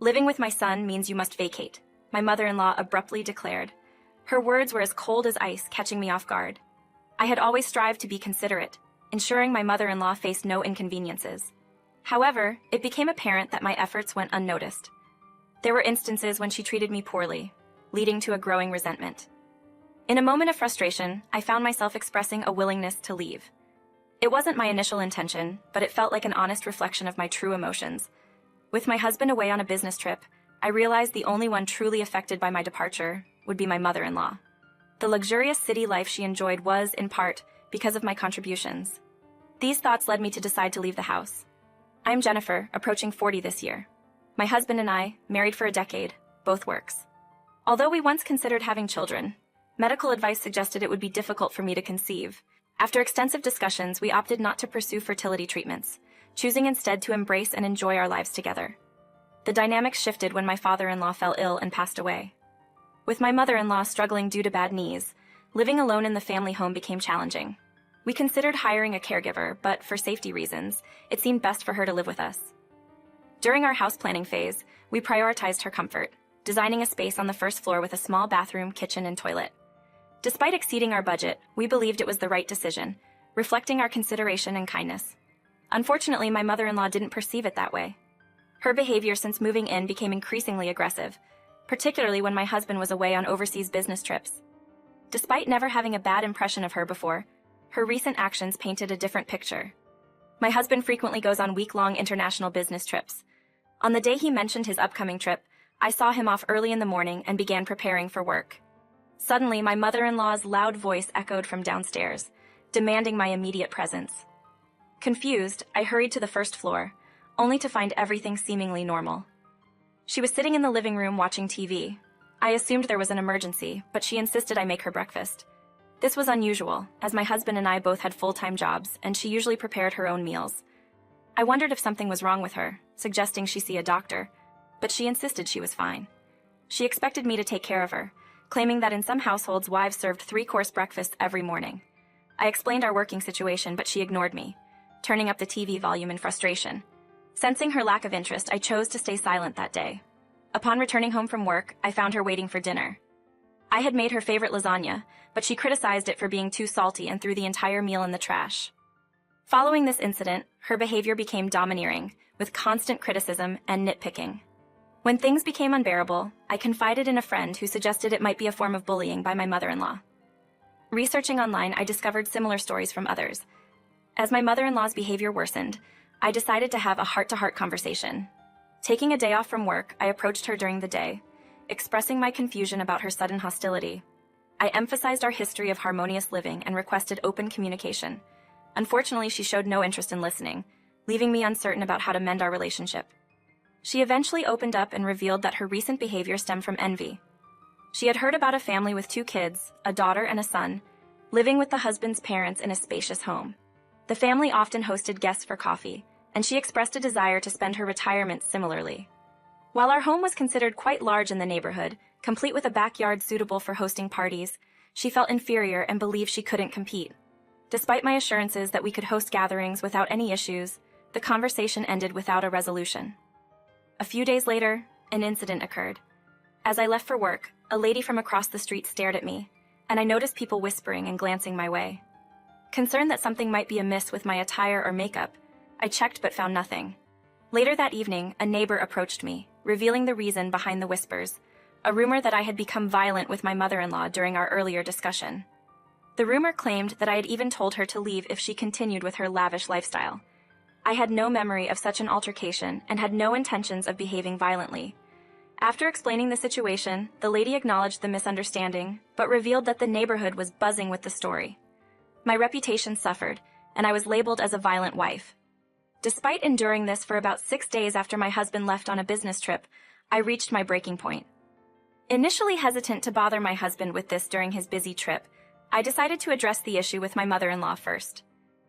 "Living with my son means you must vacate," my mother-in-law abruptly declared. Her words were as cold as ice, catching me off guard. I had always strived to be considerate, ensuring my mother-in-law faced no inconveniences. However, it became apparent that my efforts went unnoticed. There were instances when she treated me poorly, leading to a growing resentment. In a moment of frustration, I found myself expressing a willingness to leave. It wasn't my initial intention, but it felt like an honest reflection of my true emotions. With my husband away on a business trip, I realized the only one truly affected by my departure would be my mother-in-law. The luxurious city life she enjoyed was, in part, because of my contributions. These thoughts led me to decide to leave the house. I'm Jennifer, approaching 40 this year. My husband and I, married for a decade, both works. Although we once considered having children, medical advice suggested it would be difficult for me to conceive. After extensive discussions, we opted not to pursue fertility treatments, choosing instead to embrace and enjoy our lives together. The dynamics shifted when my father-in-law fell ill and passed away. With my mother-in-law struggling due to bad knees, living alone in the family home became challenging. We considered hiring a caregiver, but for safety reasons, it seemed best for her to live with us. During our house planning phase, we prioritized her comfort, designing a space on the first floor with a small bathroom, kitchen, and toilet. Despite exceeding our budget, we believed it was the right decision, reflecting our consideration and kindness. Unfortunately, my mother-in-law didn't perceive it that way. Her behavior since moving in became increasingly aggressive, particularly when my husband was away on overseas business trips. Despite never having a bad impression of her before, her recent actions painted a different picture. My husband frequently goes on week-long international business trips. On the day he mentioned his upcoming trip, I saw him off early in the morning and began preparing for work. Suddenly, my mother-in-law's loud voice echoed from downstairs, demanding my immediate presence. Confused, I hurried to the first floor, only to find everything seemingly normal. She was sitting in the living room watching TV. I assumed there was an emergency, but she insisted I make her breakfast. This was unusual, as my husband and I both had full-time jobs, and she usually prepared her own meals. I wondered if something was wrong with her, suggesting she see a doctor, but she insisted she was fine. She expected me to take care of her, claiming that in some households wives served 3-course breakfasts every morning. I explained our working situation, but she ignored me, turning up the TV volume in frustration. Sensing her lack of interest, I chose to stay silent that day. Upon returning home from work, I found her waiting for dinner. I had made her favorite lasagna, but she criticized it for being too salty and threw the entire meal in the trash. Following this incident, her behavior became domineering, with constant criticism and nitpicking. When things became unbearable, I confided in a friend who suggested it might be a form of bullying by my mother-in-law. Researching online, I discovered similar stories from others. As my mother-in-law's behavior worsened, I decided to have a heart-to-heart conversation. Taking a day off from work, I approached her during the day, expressing my confusion about her sudden hostility. I emphasized our history of harmonious living and requested open communication. Unfortunately, she showed no interest in listening, leaving me uncertain about how to mend our relationship. She eventually opened up and revealed that her recent behavior stemmed from envy. She had heard about a family with 2 kids, a daughter and a son, living with the husband's parents in a spacious home. The family often hosted guests for coffee, and she expressed a desire to spend her retirement similarly. While our home was considered quite large in the neighborhood, complete with a backyard suitable for hosting parties, she felt inferior and believed she couldn't compete. Despite my assurances that we could host gatherings without any issues, the conversation ended without a resolution. A few days later, an incident occurred. As I left for work, a lady from across the street stared at me, and I noticed people whispering and glancing my way. Concerned that something might be amiss with my attire or makeup, I checked but found nothing. Later that evening, a neighbor approached me, revealing the reason behind the whispers, a rumor that I had become violent with my mother-in-law during our earlier discussion. The rumor claimed that I had even told her to leave if she continued with her lavish lifestyle. I had no memory of such an altercation and had no intentions of behaving violently. After explaining the situation, the lady acknowledged the misunderstanding, but revealed that the neighborhood was buzzing with the story. My reputation suffered, and I was labeled as a violent wife. Despite enduring this for about 6 days after my husband left on a business trip, I reached my breaking point. Initially hesitant to bother my husband with this during his busy trip, I decided to address the issue with my mother-in-law first.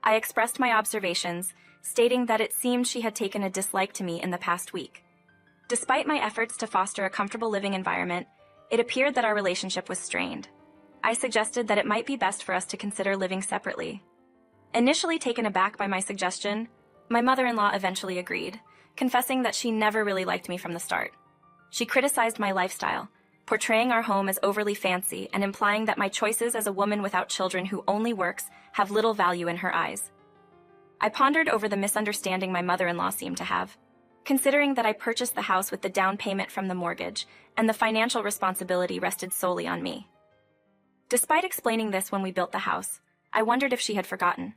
I expressed my observations, stating that it seemed she had taken a dislike to me in the past week. Despite my efforts to foster a comfortable living environment, it appeared that our relationship was strained. I suggested that it might be best for us to consider living separately. Initially taken aback by my suggestion, my mother-in-law eventually agreed, confessing that she never really liked me from the start. She criticized my lifestyle, portraying our home as overly fancy and implying that my choices as a woman without children who only works have little value in her eyes. I pondered over the misunderstanding my mother-in-law seemed to have, considering that I purchased the house with the down payment from the mortgage, and the financial responsibility rested solely on me. Despite explaining this when we built the house, I wondered if she had forgotten.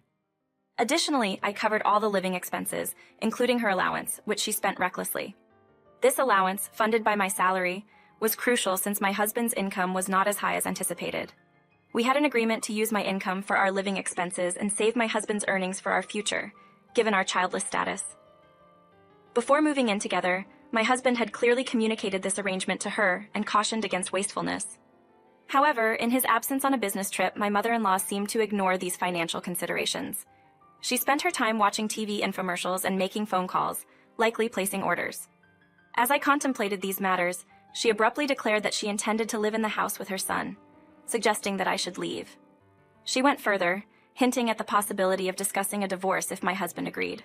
Additionally, I covered all the living expenses, including her allowance, which she spent recklessly. This allowance, funded by my salary, was crucial since my husband's income was not as high as anticipated. We had an agreement to use my income for our living expenses and save my husband's earnings for our future, given our childless status. Before moving in together, my husband had clearly communicated this arrangement to her and cautioned against wastefulness. However, in his absence on a business trip, my mother-in-law seemed to ignore these financial considerations. She spent her time watching TV infomercials and making phone calls, likely placing orders. As I contemplated these matters, she abruptly declared that she intended to live in the house with her son, suggesting that I should leave. She went further, hinting at the possibility of discussing a divorce if my husband agreed.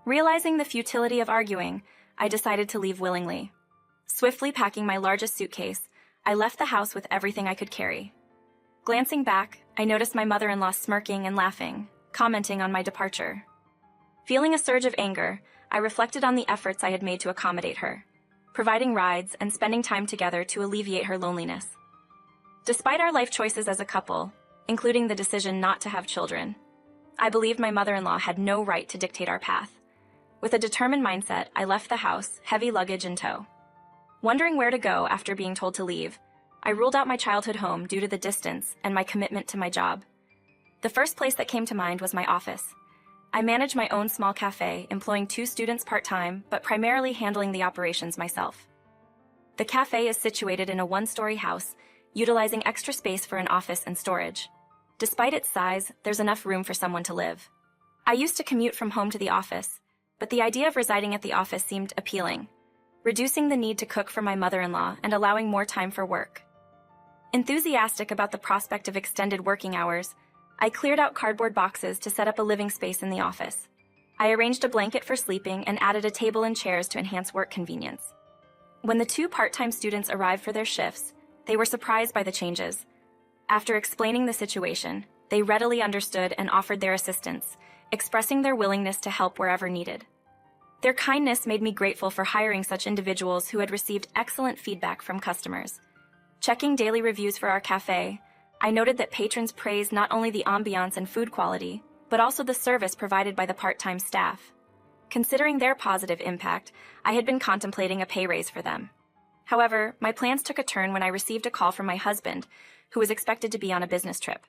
Realizing the futility of arguing, I decided to leave willingly. Swiftly packing my largest suitcase, I left the house with everything I could carry. Glancing back, I noticed my mother-in-law smirking and laughing, commenting on my departure. Feeling a surge of anger, I reflected on the efforts I had made to accommodate her, providing rides and spending time together to alleviate her loneliness. Despite our life choices as a couple, including the decision not to have children, I believed my mother-in-law had no right to dictate our path. With a determined mindset, I left the house, heavy luggage in tow. Wondering where to go after being told to leave, I ruled out my childhood home due to the distance and my commitment to my job. The first place that came to mind was my office. I manage my own small cafe, employing 2 students part-time, but primarily handling the operations myself. The cafe is situated in a 1-story house, utilizing extra space for an office and storage. Despite its size, there's enough room for someone to live. I used to commute from home to the office, but the idea of residing at the office seemed appealing, reducing the need to cook for my mother-in-law and allowing more time for work. Enthusiastic about the prospect of extended working hours, I cleared out cardboard boxes to set up a living space in the office. I arranged a blanket for sleeping and added a table and chairs to enhance work convenience. When the 2 part-time students arrived for their shifts, they were surprised by the changes. After explaining the situation, they readily understood and offered their assistance, expressing their willingness to help wherever needed. Their kindness made me grateful for hiring such individuals who had received excellent feedback from customers. Checking daily reviews for our cafe, I noted that patrons praised not only the ambiance and food quality, but also the service provided by the part-time staff. Considering their positive impact, I had been contemplating a pay raise for them. However, my plans took a turn when I received a call from my husband, who was expected to be on a business trip.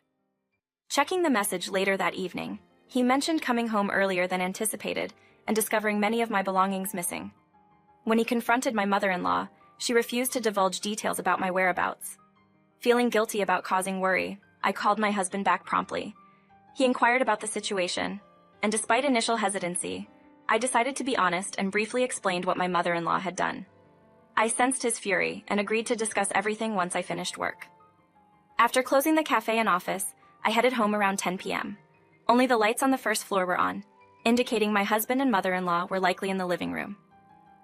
Checking the message later that evening, he mentioned coming home earlier than anticipated and discovering many of my belongings missing. When he confronted my mother-in-law, she refused to divulge details about my whereabouts. Feeling guilty about causing worry, I called my husband back promptly. He inquired about the situation, and despite initial hesitancy, I decided to be honest and briefly explained what my mother-in-law had done. I sensed his fury and agreed to discuss everything once I finished work. After closing the cafe and office, I headed home around 10 p.m. Only the lights on the first floor were on, indicating my husband and mother-in-law were likely in the living room.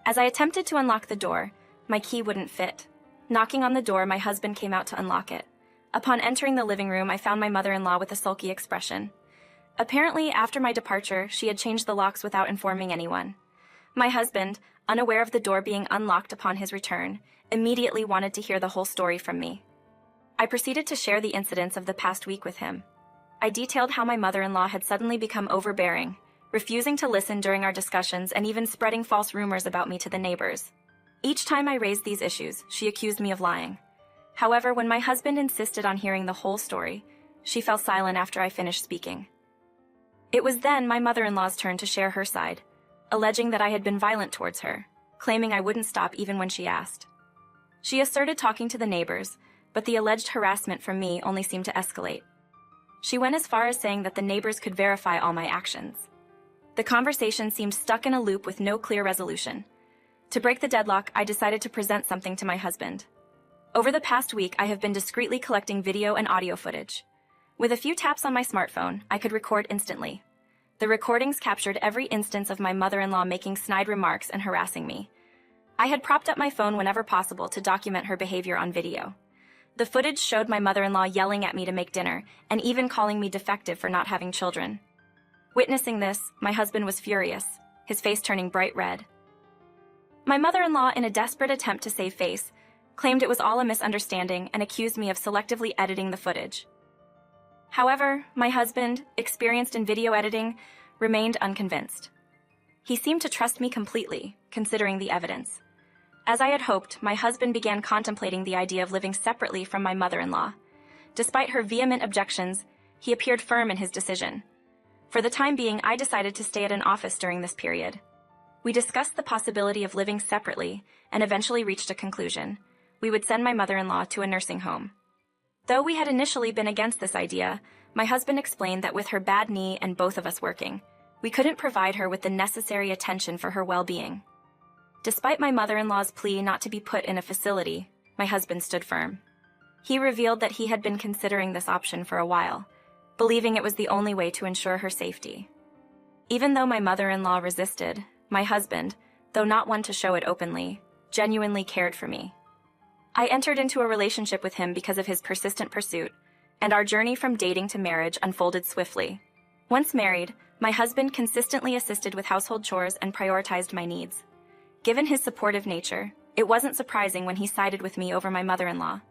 As I attempted to unlock the door, my key wouldn't fit. Knocking on the door, my husband came out to unlock it. Upon entering the living room, I found my mother-in-law with a sulky expression. Apparently, after my departure, she had changed the locks without informing anyone. My husband, unaware of the door being unlocked upon his return, immediately wanted to hear the whole story from me. I proceeded to share the incidents of the past week with him. I detailed how my mother-in-law had suddenly become overbearing, refusing to listen during our discussions and even spreading false rumors about me to the neighbors. Each time I raised these issues, she accused me of lying. However, when my husband insisted on hearing the whole story, she fell silent after I finished speaking. It was then my mother-in-law's turn to share her side, alleging that I had been violent towards her, claiming I wouldn't stop even when she asked. She asserted talking to the neighbors, but the alleged harassment from me only seemed to escalate. She went as far as saying that the neighbors could verify all my actions. The conversation seemed stuck in a loop with no clear resolution. To break the deadlock, I decided to present something to my husband. Over the past week, I have been discreetly collecting video and audio footage. With a few taps on my smartphone, I could record instantly. The recordings captured every instance of my mother-in-law making snide remarks and harassing me. I had propped up my phone whenever possible to document her behavior on video. The footage showed my mother-in-law yelling at me to make dinner and even calling me defective for not having children. Witnessing this, my husband was furious, his face turning bright red. My mother-in-law, in a desperate attempt to save face, claimed it was all a misunderstanding and accused me of selectively editing the footage. However, my husband, experienced in video editing, remained unconvinced. He seemed to trust me completely, considering the evidence. As I had hoped, my husband began contemplating the idea of living separately from my mother-in-law. Despite her vehement objections, he appeared firm in his decision. For the time being, I decided to stay at an office during this period. We discussed the possibility of living separately and eventually reached a conclusion. We would send my mother-in-law to a nursing home. Though we had initially been against this idea, my husband explained that with her bad knee and both of us working, we couldn't provide her with the necessary attention for her well-being. Despite my mother-in-law's plea not to be put in a facility, my husband stood firm. He revealed that he had been considering this option for a while, believing it was the only way to ensure her safety. Even though my mother-in-law resisted, my husband, though not one to show it openly, genuinely cared for me. I entered into a relationship with him because of his persistent pursuit, and our journey from dating to marriage unfolded swiftly. Once married, my husband consistently assisted with household chores and prioritized my needs. Given his supportive nature, it wasn't surprising when he sided with me over my mother-in-law.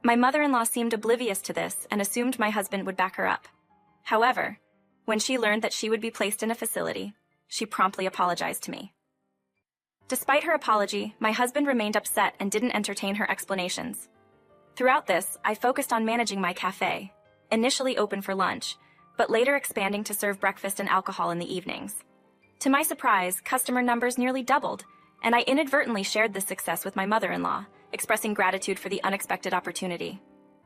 My mother-in-law seemed oblivious to this and assumed my husband would back her up. However, when she learned that she would be placed in a facility, she promptly apologized to me. Despite her apology, my husband remained upset and didn't entertain her explanations. Throughout this, I focused on managing my cafe, initially open for lunch, but later expanding to serve breakfast and alcohol in the evenings. To my surprise, customer numbers nearly doubled, and I inadvertently shared this success with my mother-in-law, expressing gratitude for the unexpected opportunity.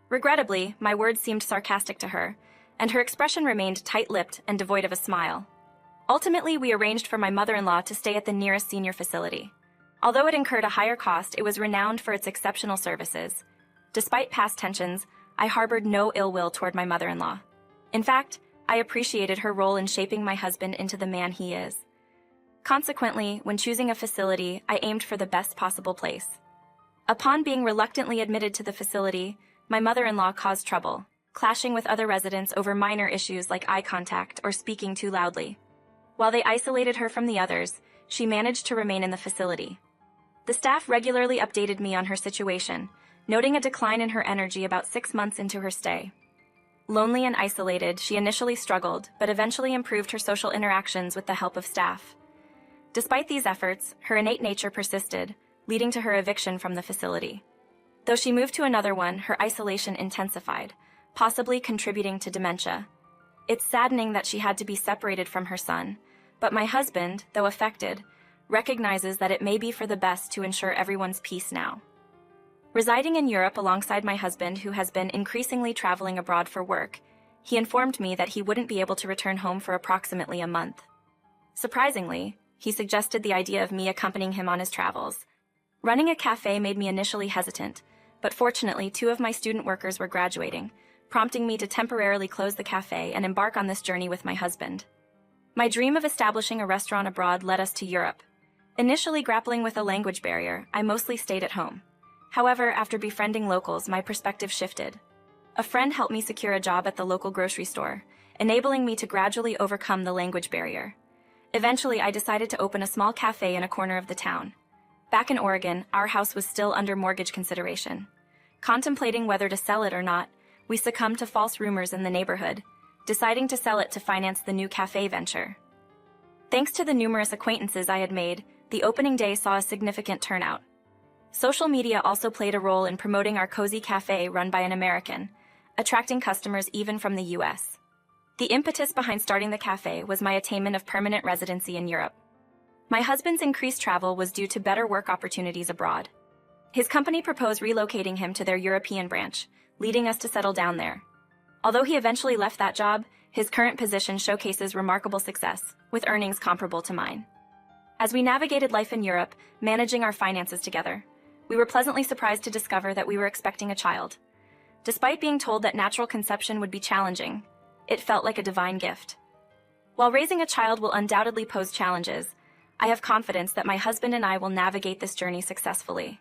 Regrettably, my words seemed sarcastic to her, and her expression remained tight-lipped and devoid of a smile. Ultimately, we arranged for my mother-in-law to stay at the nearest senior facility. Although it incurred a higher cost, it was renowned for its exceptional services. Despite past tensions, I harbored no ill will toward my mother-in-law. In fact, I appreciated her role in shaping my husband into the man he is. Consequently, when choosing a facility, I aimed for the best possible place. Upon being reluctantly admitted to the facility, my mother-in-law caused trouble, clashing with other residents over minor issues like eye contact or speaking too loudly. While they isolated her from the others, she managed to remain in the facility. The staff regularly updated me on her situation, noting a decline in her energy about 6 months into her stay. Lonely and isolated, she initially struggled, but eventually improved her social interactions with the help of staff. Despite these efforts, her innate nature persisted, leading to her eviction from the facility. Though she moved to another one, her isolation intensified, possibly contributing to dementia. It's saddening that she had to be separated from her son, but my husband, though affected, recognizes that it may be for the best to ensure everyone's peace now. Residing in Europe alongside my husband, who has been increasingly traveling abroad for work, he informed me that he wouldn't be able to return home for approximately a month. Surprisingly, he suggested the idea of me accompanying him on his travels. Running a cafe made me initially hesitant, but fortunately 2 of my student workers were graduating, prompting me to temporarily close the cafe and embark on this journey with my husband. My dream of establishing a restaurant abroad led us to Europe. Initially grappling with a language barrier, I mostly stayed at home. However, after befriending locals, my perspective shifted. A friend helped me secure a job at the local grocery store, enabling me to gradually overcome the language barrier. Eventually, I decided to open a small cafe in a corner of the town. Back in Oregon, our house was still under mortgage consideration. Contemplating whether to sell it or not, we succumbed to false rumors in the neighborhood, deciding to sell it to finance the new cafe venture. Thanks to the numerous acquaintances I had made, the opening day saw a significant turnout. Social media also played a role in promoting our cozy cafe run by an American, attracting customers even from the US. The impetus behind starting the cafe was my attainment of permanent residency in Europe. My husband's increased travel was due to better work opportunities abroad. His company proposed relocating him to their European branch, leading us to settle down there. Although he eventually left that job, his current position showcases remarkable success, with earnings comparable to mine. As we navigated life in Europe, managing our finances together, we were pleasantly surprised to discover that we were expecting a child. Despite being told that natural conception would be challenging, it felt like a divine gift. While raising a child will undoubtedly pose challenges, I have confidence that my husband and I will navigate this journey successfully.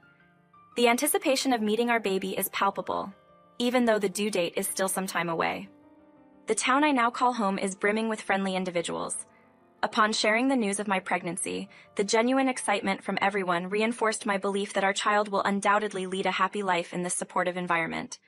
The anticipation of meeting our baby is palpable, even though the due date is still some time away. The town I now call home is brimming with friendly individuals. Upon sharing the news of my pregnancy, the genuine excitement from everyone reinforced my belief that our child will undoubtedly lead a happy life in this supportive environment.